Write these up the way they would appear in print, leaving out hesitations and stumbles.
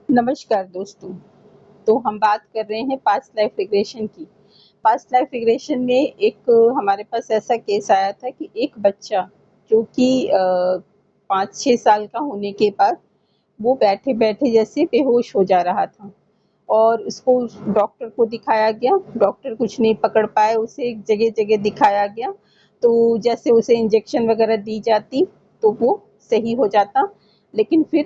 नमस्कार दोस्तों। तो हम बात कर रहे हैं पास्ट लाइफ रिग्रेशन की। पास्ट लाइफ रिग्रेशन में एक हमारे पास ऐसा केस आया था कि एक बच्चा जो कि 5-6 साल का होने के बाद वो बैठे-बैठे जैसे बेहोश हो जा रहा था और उसको डॉक्टर को दिखाया गया। डॉक्टर कुछ नहीं पकड़ पाए उसे, एक जगह-जगह दिखाया गया। तो जैसे उसे इंजेक्शन वगैरह दी जाती तो वो सही हो जाता। लेकिन फिर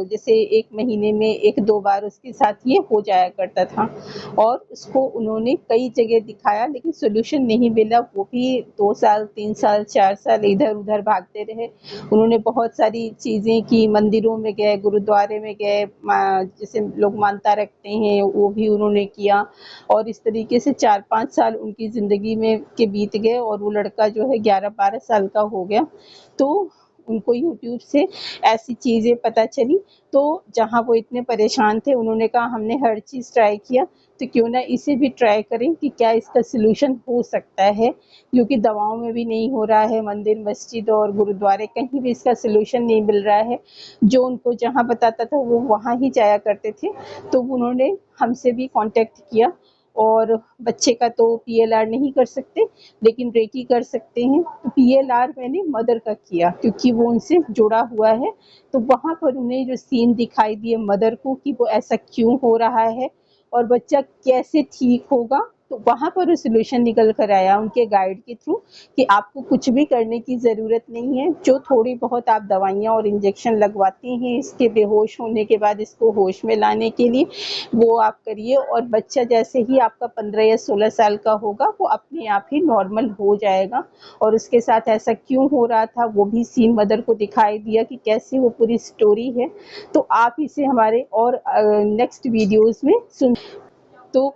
जैसे 1 महीने में 1-2 बार उसके साथ ये हो जाया करता था और उसको उन्होंने कई जगह दिखाया लेकिन सॉल्यूशन नहीं मिला। वो भी 2 साल, 3 साल, 4 साल इधर-उधर भागते रहे। उन्होंने बहुत सारी चीज़ें की, मंदिरों में गए, गुरुद्वारे में गए, जैसे लोग मानता रखते हैं वो भी उन्होंने किया और इस तरीके से 4-5 साल उनकी ज़िंदगी में के बीत गए और वो लड़का जो है 11-12 साल का हो गया। तो उनको यूट्यूब से ऐसी चीज़ें पता चली, तो जहाँ वो इतने परेशान थे उन्होंने कहा हमने हर चीज़ ट्राई किया, तो क्यों ना इसे भी ट्राई करें कि क्या इसका सॉल्यूशन हो सकता है, क्योंकि दवाओं में भी नहीं हो रहा है, मंदिर, मस्जिद और गुरुद्वारे कहीं भी इसका सॉल्यूशन नहीं मिल रहा है। जो उनको जहाँ बताता था वो वहाँ ही जाया करते थे। तो उन्होंने हमसे भी कॉन्टैक्ट किया और बच्चे का तो पीएलआर नहीं कर सकते, लेकिन रेकी कर सकते हैं। तो पीएलआर मैंने मदर का किया क्योंकि वो उनसे जुड़ा हुआ है। तो वहाँ पर उन्हें जो सीन दिखाई दिए मदर को कि वो ऐसा क्यों हो रहा है और बच्चा कैसे ठीक होगा, तो वहाँ पर वो सॉल्यूशन निकल कर आया उनके गाइड के थ्रू कि आपको कुछ भी करने की ज़रूरत नहीं है। जो थोड़ी बहुत आप दवाइयाँ और इंजेक्शन लगवाते हैं इसके बेहोश होने के बाद इसको होश में लाने के लिए, वो आप करिए और बच्चा जैसे ही आपका 15 या 16 साल का होगा वो अपने आप ही नॉर्मल हो जाएगा। और उसके साथ ऐसा क्यों हो रहा था वो भी सीन मदर को दिखाई दिया कि कैसे वो पूरी स्टोरी है। तो आप इसे हमारे और नेक्स्ट वीडियोस में सुन। तो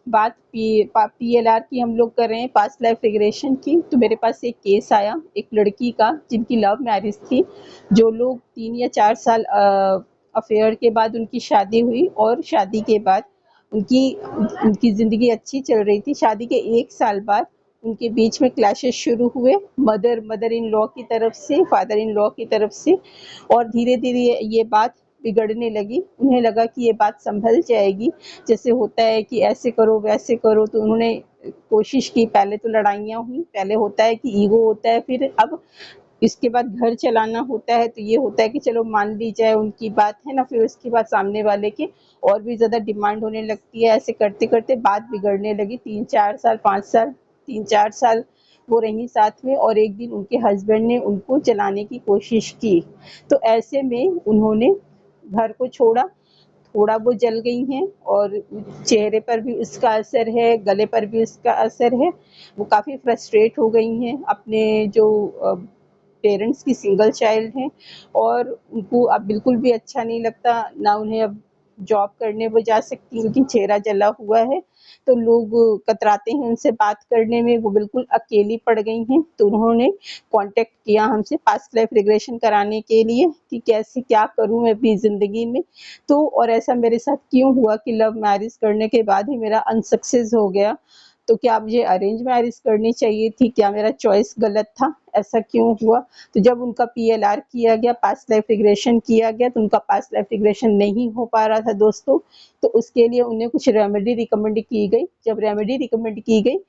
बात पीएलआर की हम लोग कर रहे हैं, पास्ट लाइफ रिग्रेशन की। तो मेरे पास एक केस आया एक लड़की का जिनकी लव मैरिज थी। जो लोग 3 या 4 साल अफेयर के बाद उनकी शादी हुई और शादी के बाद उनकी उनकी ज़िंदगी अच्छी चल रही थी। शादी के 1 साल बाद उनके बीच में क्लैशेस शुरू हुए, मदर इन लॉ की तरफ से, फादर इन लॉ की तरफ से, और धीरे-धीरे ये बात बिगड़ने लगी। उन्हें लगा कि ये बात सँभल जाएगी, जैसे होता है कि ऐसे करो, वैसे करो, तो उन्होंने कोशिश की। पहले तो लड़ाइयाँ हुई, पहले होता है कि ईगो होता है, फिर अब इसके बाद घर चलाना होता है, तो ये होता है कि चलो मान ली जाए उनकी बात, है ना? फिर उसके बाद सामने वाले की और भी ज़्यादा डिमांड होने लगती है। ऐसे करते-करते बात बिगड़ने लगी। 3-4 साल, 5 साल, 3-4 साल वो रहीं साथ में और एक दिन उनके हस्बैंड ने उनको जलाने की कोशिश की। तो ऐसे में उन्होंने घर को छोड़ा, थोड़ा वो जल गई हैं और चेहरे पर भी उसका असर है, गले पर भी उसका असर है। वो काफ़ी फ्रस्ट्रेट हो गई हैं अपने जो पेरेंट्स की सिंगल चाइल्ड हैं और उनको अब बिल्कुल भी अच्छा नहीं लगता, ना उन्हें अब जॉब करने वो जा सकती क्योंकि चेहरा जला हुआ है। तो लोग कतराते हैं उनसे बात करने में, वो बिल्कुल अकेली पड़ गई हैं। तो उन्होंने कॉन्टैक्ट किया हमसे पास्ट लाइफ रिग्रेशन कराने के लिए कि कैसे क्या करूँ मैं अपनी ज़िंदगी में। तो और ऐसा मेरे साथ क्यों हुआ कि लव मैरिज करने के बाद ही मेरा अनसक्सेस हो गया। तो क्या मुझे अरेंज मैरिज करनी चाहिए थी? क्या मेरा चॉइस गलत था? ऐसा क्यों हुआ? तो जब उनका पीएलआर किया गया, पास्ट लाइफ रिग्रेशन किया गया, तो उनका पास्ट लाइफ रिग्रेशन नहीं हो पा रहा था दोस्तों। तो उसके लिए उन्हें कुछ रेमेडी रिकमेंड की गई। जब रेमेडी रिकमेंड की गई,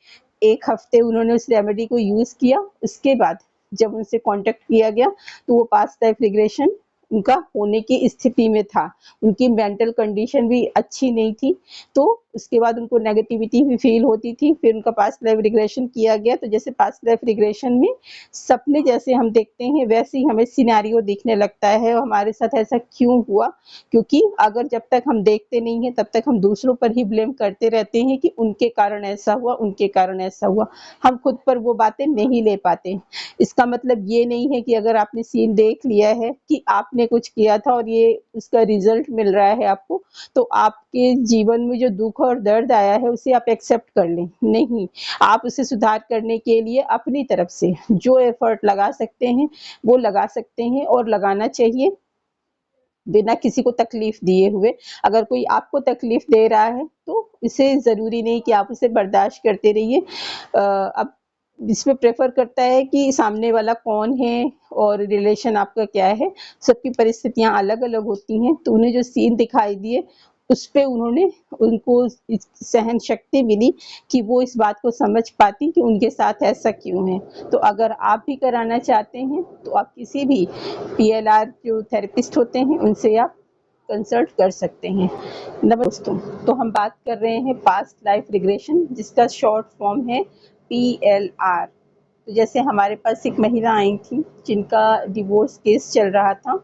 1 हफ्ते उन्होंने उस रेमेडी को यूज़ किया। उसके बाद जब उनसे कॉन्टैक्ट किया गया, तो वो पास्ट लाइफ रिग्रेशन उनका होने की स्थिति में था। उनकी मेंटल कंडीशन भी अच्छी नहीं थी, तो उसके बाद उनको नेगेटिविटी भी फील होती थी। फिर उनका पास्ट लाइफ रिग्रेशन किया गया, तो जैसे पास्ट लाइफ रिग्रेशन में सपने जैसे हम देखते हैं वैसे ही हमें सिनेरियो दिखने लगता है। और हमारे साथ ऐसा क्यों हुआ? क्योंकि अगर जब तक हम देखते नहीं हैं तब तक हम दूसरों पर ही ब्लेम करते रहते हैं कि उनके कारण ऐसा हुआ, उनके कारण ऐसा हुआ। हम खुद पर वो बातें नहीं ले पाते। इसका मतलब ये नहीं है कि अगर आपने सीन देख लिया है कि आपने कुछ किया था और ये उसका रिजल्ट मिल रहा है आपको, तो आपके जीवन में जो दुख और दर्द आया है उसे आप एक्सेप्ट कर लें। नहीं, आप उसे सुधार करने के लिए अपनी तरफ से जो एफर्ट लगा सकते हैं वो लगा सकते हैं और लगाना चाहिए, बिना किसी को तकलीफ दिए हुए। अगर कोई आपको तकलीफ दे रहा है तो इसे ज़रूरी नहीं कि आप उसे बर्दाश्त करते रहिए। अब इसमें प्रेफर करता है कि सामने वाला कौन है और रिलेशन आपका क्या है। सबकी परिस्थितियां अलग अलग होती हैं, तो उन्हें जो सीन दिखाई दिए उस पे उनको सहन शक्ति मिली कि वो इस बात को समझ पाती कि उनके साथ ऐसा क्यों है। तो अगर आप भी कराना चाहते हैं तो आप किसी भी पीएलआर जो थेरेपिस्ट होते हैं उनसे आप कंसल्ट कर सकते हैं। दोस्तों, तो हम बात कर रहे हैं पास्ट लाइफ रिग्रेशन, जिसका शॉर्ट फॉर्म है पीएलआर। तो जैसे हमारे पास एक महिला आई थी जिनका डिवोर्स केस चल रहा था,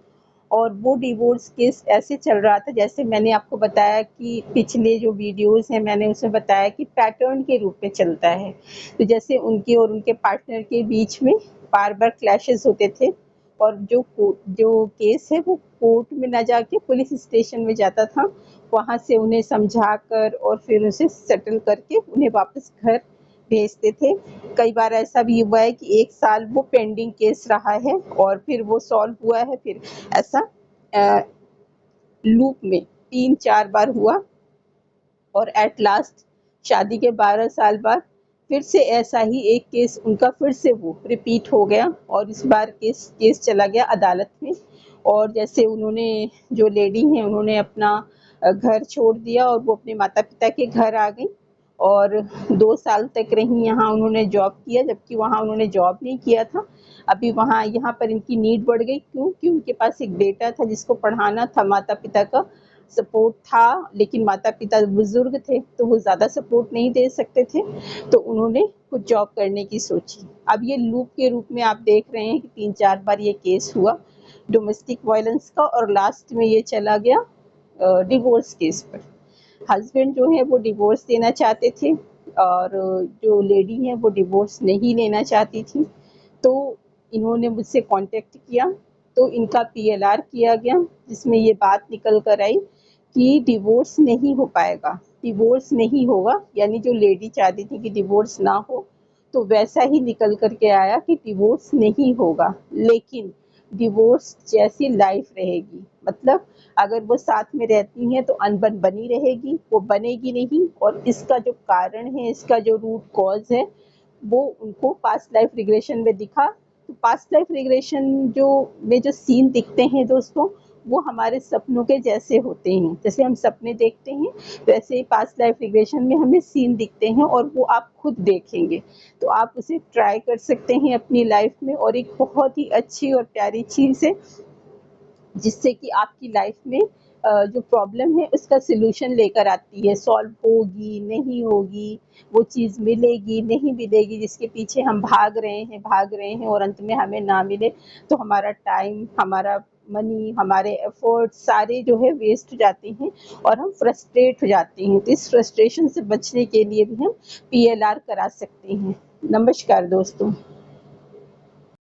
और वो डिवोर्स केस ऐसे चल रहा था जैसे मैंने आपको बताया कि पिछले जो वीडियोस हैं मैंने उसमें बताया कि पैटर्न के रूप में चलता है। तो जैसे उनके और उनके पार्टनर के बीच में बार बार क्लैशेस होते थे, और जो केस है वो कोर्ट में ना जाके पुलिस स्टेशन में जाता था। वहाँ से उन्हें समझा कर और फिर उसे सेटल करके उन्हें वापस घर भेजते थे। कई बार ऐसा भी हुआ है कि 1 साल वो पेंडिंग केस रहा है और फिर वो सॉल्व हुआ है। फिर ऐसा लूप में 3-4 बार हुआ, और एट लास्ट शादी के 12 साल बाद फिर से ऐसा ही एक केस उनका फिर से वो रिपीट हो गया, और इस बार केस चला गया अदालत में। और जैसे उन्होंने, जो लेडी हैं, उन्होंने अपना घर छोड़ दिया और वो अपने माता पिता के घर आ गई, और 2 साल तक रही यहाँ। उन्होंने जॉब किया, जबकि वहाँ उन्होंने जॉब नहीं किया था। अभी यहाँ पर इनकी नीड बढ़ गई, क्योंकि उनके पास एक बेटा था जिसको पढ़ाना था। माता पिता का सपोर्ट था, लेकिन माता पिता बुजुर्ग थे तो वो ज़्यादा सपोर्ट नहीं दे सकते थे, तो उन्होंने कुछ जॉब करने की सोची। अब ये लूप के रूप में आप देख रहे हैं कि 3-4 बार ये केस हुआ डोमेस्टिक वायलेंस का, और लास्ट में ये चला गया डिवोर्स केस पर। हस्बैंड जो है वो डिवोर्स देना चाहते थे, और जो लेडी है वो डिवोर्स नहीं लेना चाहती थी। तो इन्होंने मुझसे कांटेक्ट किया, तो इनका पीएलआर किया गया, जिसमें ये बात निकल कर आई कि डिवोर्स नहीं हो पाएगा, डिवोर्स नहीं होगा। यानी जो लेडी चाहती थी कि डिवोर्स ना हो, तो वैसा ही निकल कर के आया कि डिवोर्स नहीं होगा, लेकिन डिवोर्स जैसी लाइफ रहेगी। मतलब अगर वो साथ में रहती हैं तो अनबन बनी रहेगी, वो बनेगी नहीं। और इसका जो कारण है, इसका जो रूट कॉज है, वो उनको पास्ट लाइफ रिग्रेशन में दिखा। तो पास्ट लाइफ रिग्रेशन जो सीन दिखते हैं दोस्तों, वो हमारे सपनों के जैसे होते हैं। जैसे हम सपने देखते हैं, वैसे ही पास्ट लाइफ रिग्रेशन में हमें सीन दिखते हैं, और वो आप खुद देखेंगे। तो आप उसे ट्राई कर सकते हैं अपनी लाइफ में, और एक बहुत ही अच्छी और प्यारी चीज़ है, जिससे कि आपकी लाइफ में जो प्रॉब्लम है उसका सॉल्यूशन लेकर आती है। सॉल्व होगी, नहीं होगी, वो चीज़ मिलेगी, नहीं मिलेगी, जिसके पीछे हम भाग रहे हैं, और अंत में हमें ना मिले, तो हमारा टाइम, हमारा मनी, हमारे एफर्ट सारे जो है वेस्ट हो जाते हैं, और हम फ्रस्ट्रेट हो जाते हैं। तो इस फ्रस्ट्रेशन से बचने के लिए भी हम पीएलआर करा सकते हैं। नमस्कार दोस्तों।